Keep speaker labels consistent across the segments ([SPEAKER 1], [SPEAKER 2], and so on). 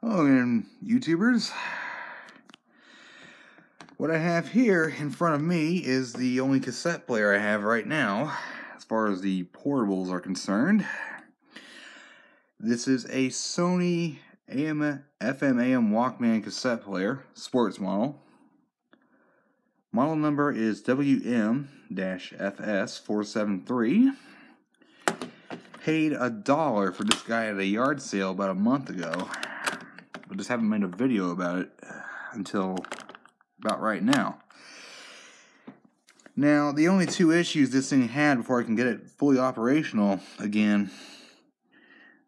[SPEAKER 1] Hello again, YouTubers. What I have here in front of me is the only cassette player I have right now, as far as the portables are concerned. This is a Sony AM, FM, AM Walkman cassette player, sports model. Model number is WM-FS473. Paid $1 for this guy at a yard sale about a month ago. I just haven't made a video about it until about right now. Now, the only two issues this thing had before I can get it fully operational again,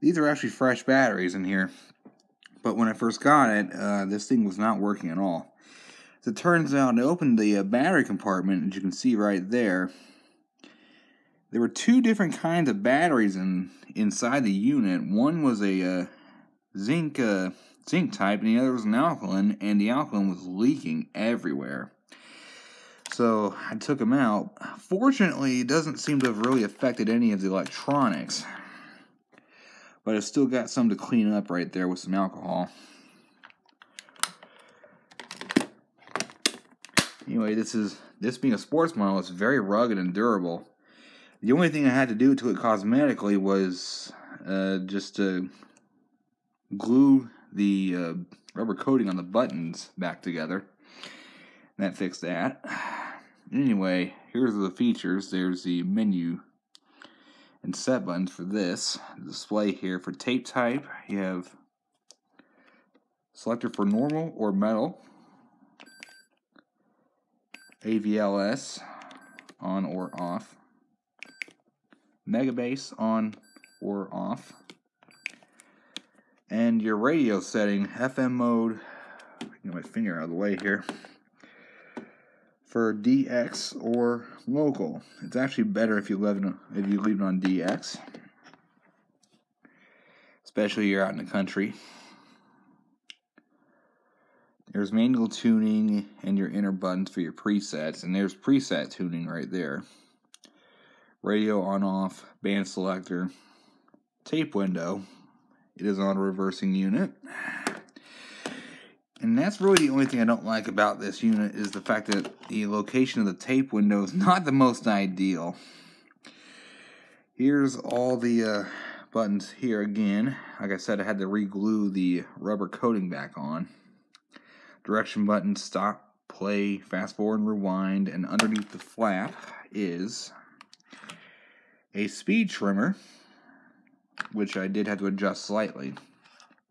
[SPEAKER 1] these are actually fresh batteries in here. But when I first got it, this thing was not working at all. As it turns out, I opened the battery compartment, as you can see right there. There were two different kinds of batteries inside the unit. One was a zinc type, and the other was an alkaline, and the alkaline was leaking everywhere. So I took them out. Fortunately, it doesn't seem to have really affected any of the electronics, but it's still got some to clean up right there with some alcohol. Anyway, this being a sports model, it's very rugged and durable. The only thing I had to do to it cosmetically was just to glue the rubber coating on the buttons back together. And that fixed that. Anyway, here's the features. There's the menu and set buttons for this. The display here for tape type. You have selector for normal or metal. AVLS, on or off. Megabass, on or off. And your radio setting, FM mode, get my finger out of the way here, for DX or local. It's actually better if you leave it on DX, especially if you're out in the country. There's manual tuning and your inner buttons for your presets, and there's preset tuning right there. Radio on off, band selector, tape window. It is on a reversing unit. And that's really the only thing I don't like about this unit, is the fact that the location of the tape window is not the most ideal. Here's all the buttons here again. Like I said, I had to re-glue the rubber coating back on. Direction button, stop, play, fast forward and rewind. And underneath the flap is a speed trimmer, which I did have to adjust slightly. I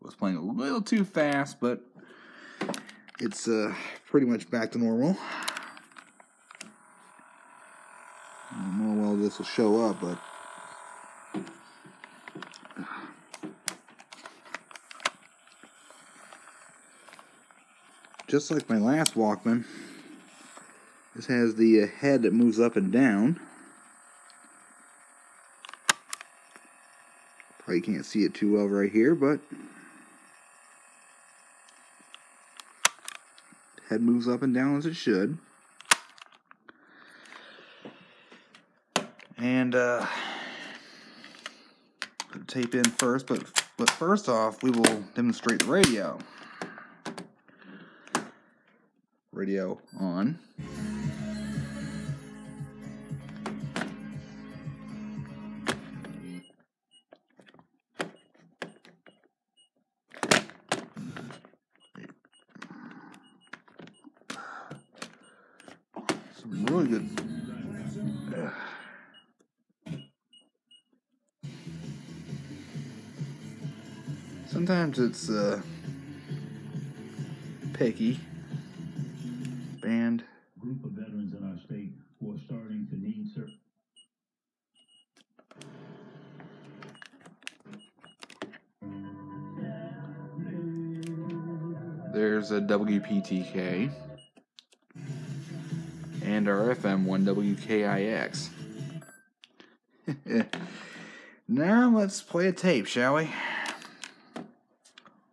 [SPEAKER 1] was playing a little too fast, but it's pretty much back to normal. I don't know how well this will show up, but just like my last Walkman, this has the head that moves up and down. Probably can't see it too well right here, but head moves up and down as it should. And put the tape in first, but first off, we will demonstrate the radio. Radio on. Some really good. Sometimes it's picky. Band.
[SPEAKER 2] Group of veterans in our state who are starting to need service.
[SPEAKER 1] There's a WPTK and our FM 1WKIX. Now let's play a tape, shall we?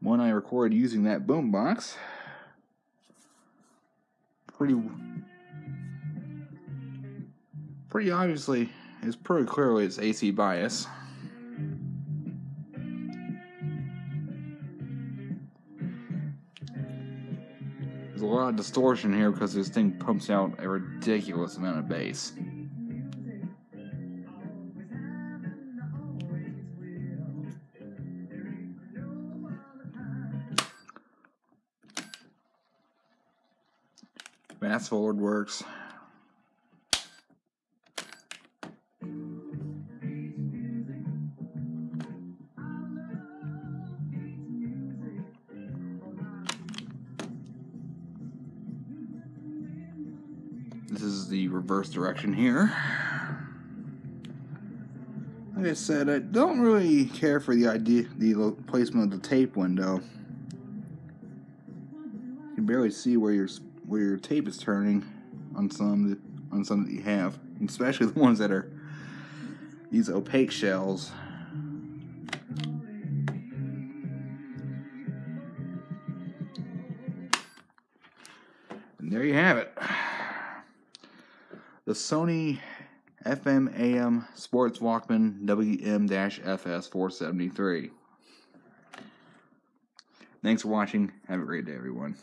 [SPEAKER 1] One I recorded using that boombox. Pretty obviously, it's pretty clearly it's AC bias. There's a lot of distortion here because this thing pumps out a ridiculous amount of bass. Fast forward works. This is the reverse direction here. Like I said, I don't really care for the placement of the tape window. You can barely see where your tape is turning on some that you have, especially the ones that are these opaque shells. And there you have it. The Sony AM Sports Walkman WM-FS473. Thanks for watching. Have a great day, everyone.